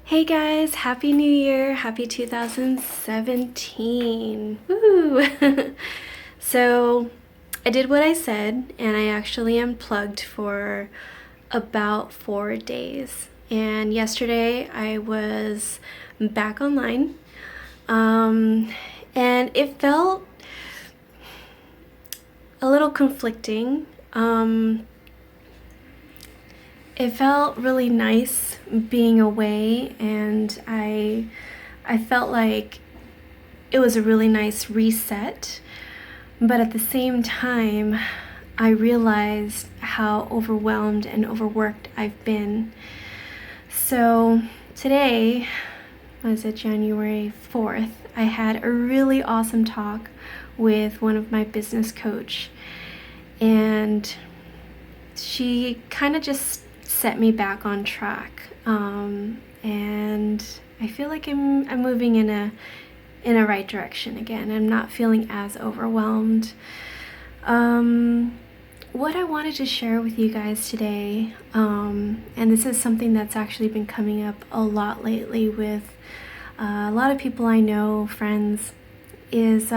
Hey guys, Happy New Year, Happy 2017. Woo! So I did what I said and I actually unplugged for about 4 days. And yesterday I was back online. And it felt a little conflicting. It felt really nice being away, and I felt like it was a really nice reset. But at the same time, I realized how overwhelmed and overworked I've been. So today, was it January 4th, I had a really awesome talk with one of my business coach, and she kind of just set me back on track, and I feel like I'm moving in a right direction again. I'm not feeling as overwhelmed. What I wanted to share with you guys today, and this is something that's actually been coming up a lot lately with a lot of people I know, friends, is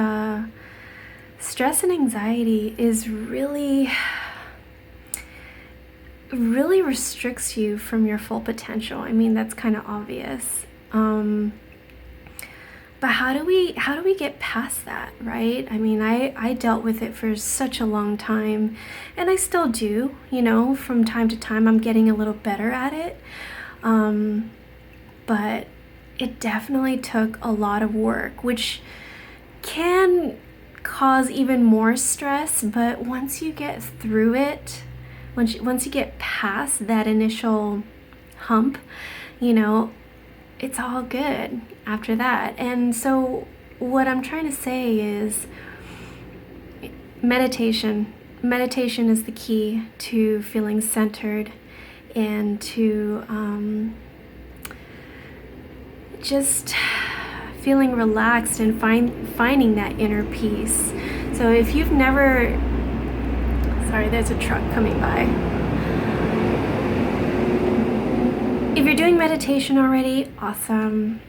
stress and anxiety is really restricts you from your full potential. I mean, that's kind of obvious. But how do we get past that, right? I mean, I dealt with it for such a long time, and I still do, from time to time. I'm getting a little better at it. But it definitely took a lot of work, which can cause even more stress. But once you get through it, once you get past that initial hump, it's all good after that. And so what I'm trying to say is meditation. Meditation is the key to feeling centered and to just feeling relaxed and finding that inner peace. So if you've never... Sorry, there's a truck coming by. If you're doing meditation already, awesome.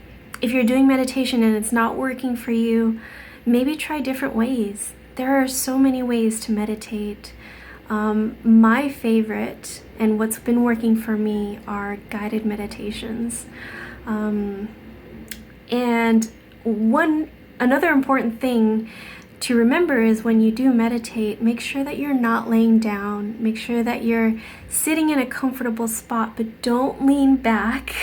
If you're doing meditation and it's not working for you, maybe try different ways. There are so many ways to meditate. My favorite and what's been working for me are guided meditations. And another important thing to remember is when you do meditate, make sure that you're not laying down. Make sure that you're sitting in a comfortable spot, but don't lean back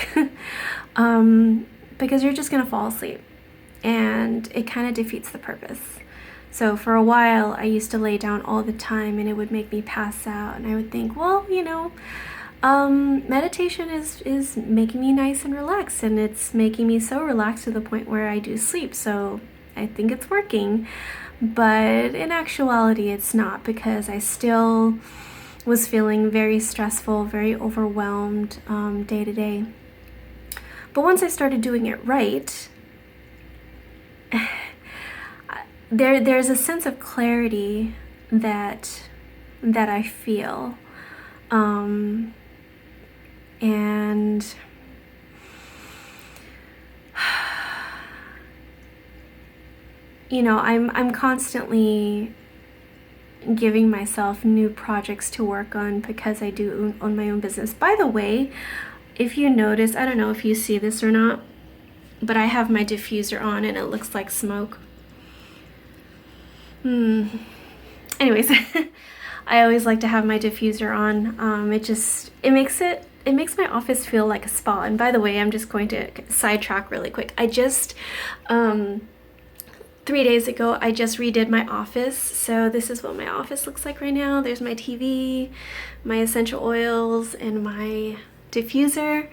because you're just going to fall asleep, and it kind of defeats the purpose. So for a while, I used to lay down all the time, and it would make me pass out, and I would think, well, meditation is making me nice and relaxed, and it's making me so relaxed to the point where I do sleep, so I think it's working. But in actuality, it's not, because I still was feeling very stressful, very overwhelmed day to day. But once I started doing it right, there's a sense of clarity that I feel, and I'm constantly giving myself new projects to work on because I do own my own business. By the way, if you notice, I don't know if you see this or not, but I have my diffuser on and it looks like smoke. Anyways, I always like to have my diffuser on. It makes my office feel like a spa. And by the way, I'm just going to sidetrack really quick. I just 3 days ago, I just redid my office. So this is what my office looks like right now. There's my TV, my essential oils, and my diffuser.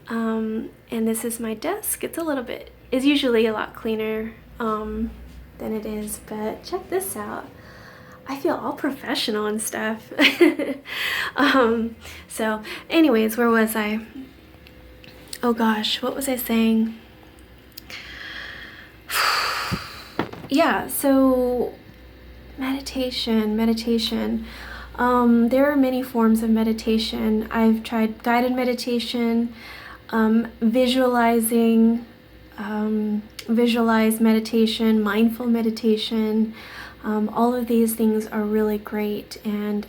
And this is my desk. It's usually a lot cleaner than it is, but check this out. I feel all professional and stuff. So anyways, where was I? Oh gosh, what was I saying? Yeah, so meditation. There are many forms of meditation. I've tried guided meditation. visualizing, visualize meditation, mindful meditation. All of these things are really great. And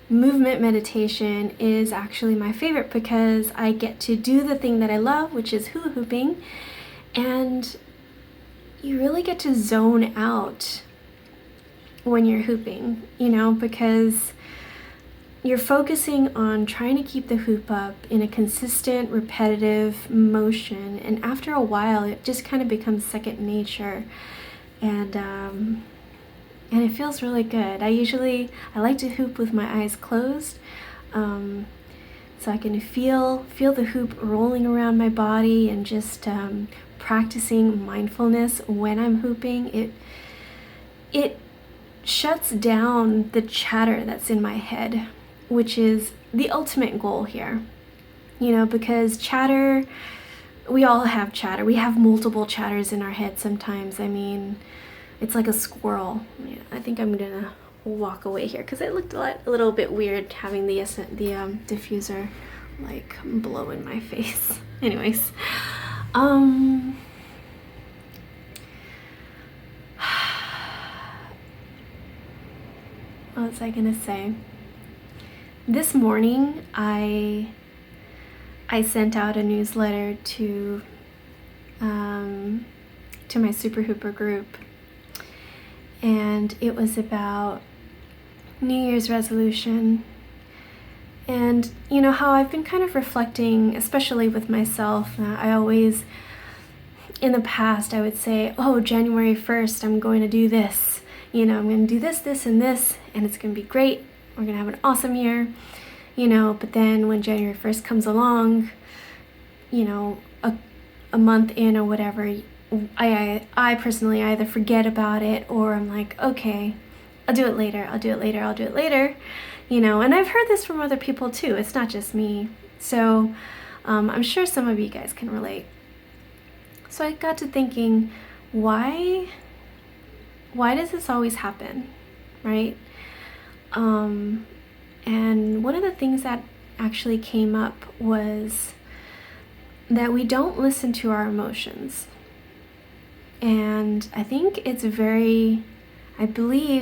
movement meditation is actually my favorite because I get to do the thing that I love, which is hula hooping, and you really get to zone out when you're hooping, because you're focusing on trying to keep the hoop up in a consistent, repetitive motion, and after a while it just kind of becomes second nature, and it feels really good. I like to hoop with my eyes closed, so I can feel the hoop rolling around my body, and just practicing mindfulness when I'm hooping. It shuts down the chatter that's in my head, which is the ultimate goal here. Because chatter, we all have chatter. We have multiple chatters in our head sometimes. I mean, it's like a squirrel. Yeah, I think I'm gonna walk away here because it looked a little bit weird having the diffuser like blow in my face. Anyways, what was I gonna say? This morning I sent out a newsletter to my Super Hooper group, and it was about New Year's resolution. And how I've been kind of reflecting, especially with myself. I always, in the past, I would say, January 1st, I'm going to do this. I'm going to do this, this, and this, and it's going to be great. We're going to have an awesome year. But then when January 1st comes along, a month in or whatever, I personally either forget about it, or I'm like, okay, I'll do it later, and I've heard this from other people too. It's not just me. So I'm sure some of you guys can relate. So I got to thinking, why does this always happen, right? And one of the things that actually came up was that we don't listen to our emotions. And I believe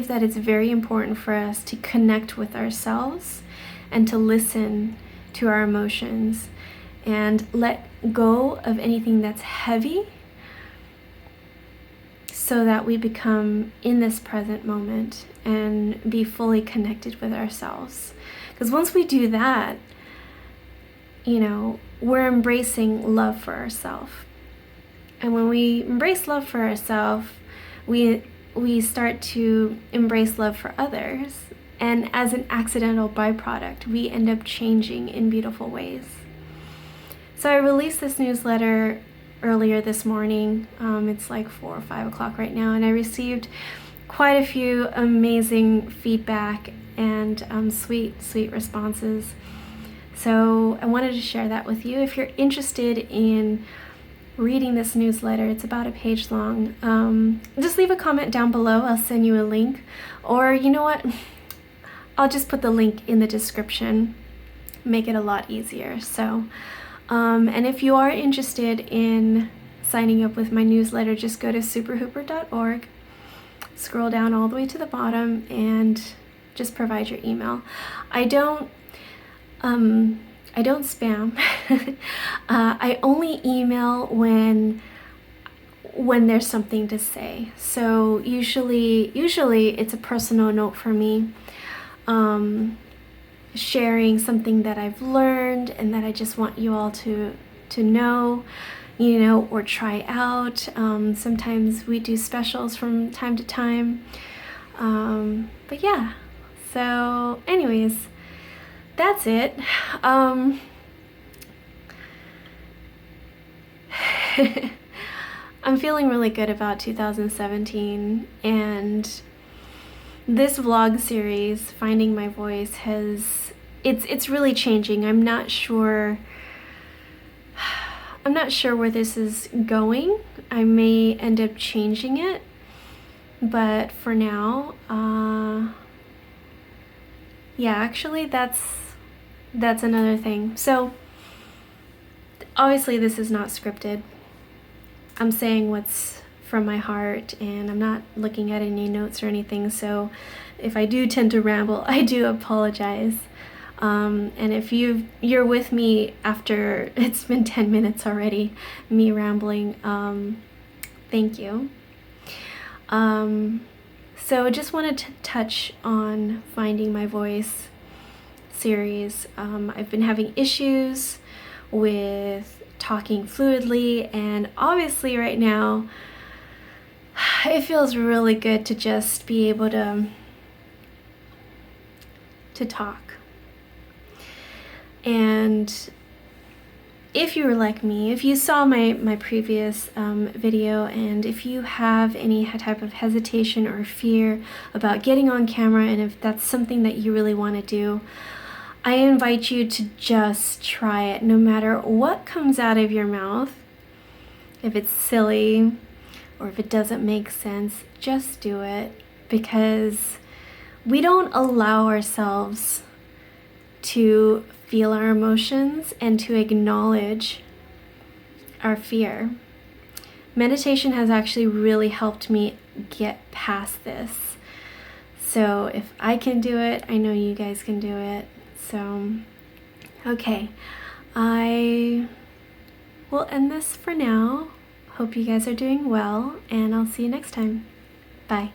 that it's very important for us to connect with ourselves and to listen to our emotions and let go of anything that's heavy, so that we become in this present moment and be fully connected with ourselves. Because once we do that, we're embracing love for ourselves. And when we embrace love for ourselves, we start to embrace love for others. And as an accidental byproduct, we end up changing in beautiful ways. So I released this newsletter earlier this morning. It's like 4 or 5 o'clock right now, and I received quite a few amazing feedback and sweet responses. So I wanted to share that with you. If you're interested in reading this newsletter, it's about a page long. Just leave a comment down below. I'll send you a link, or you know what? I'll just put the link in the description. Make it a lot easier. So, and if you are interested in signing up with my newsletter, just go to superhooper.org, scroll down all the way to the bottom, and just provide your email. I don't spam. I only email when there's something to say. So usually it's a personal note for me, sharing something that I've learned and that I just want you all to know, or try out. Sometimes we do specials from time to time. But yeah, so anyways, that's it. I'm feeling really good about 2017, and this vlog series, Finding My Voice, it's really changing. I'm not sure where this is going. I may end up changing it, but for now, yeah, actually that's another thing. So obviously this is not scripted. I'm saying what's from my heart, and I'm not looking at any notes or anything, so if I do tend to ramble, I do apologize. And if you're with me after it's been 10 minutes already, me rambling, thank you. So just wanted to touch on Finding My Voice series. I've been having issues with talking fluidly, and obviously right now it feels really good to just be able to talk. And if you were like me, if you saw my previous video, and if you have any type of hesitation or fear about getting on camera, and if that's something that you really want to do, I invite you to just try it, no matter what comes out of your mouth. If it's silly or if it doesn't make sense, just do it, because we don't allow ourselves to feel our emotions and to acknowledge our fear. Meditation has actually really helped me get past this. So if I can do it, I know you guys can do it. So, okay, I will end this for now. Hope you guys are doing well, and I'll see you next time. Bye.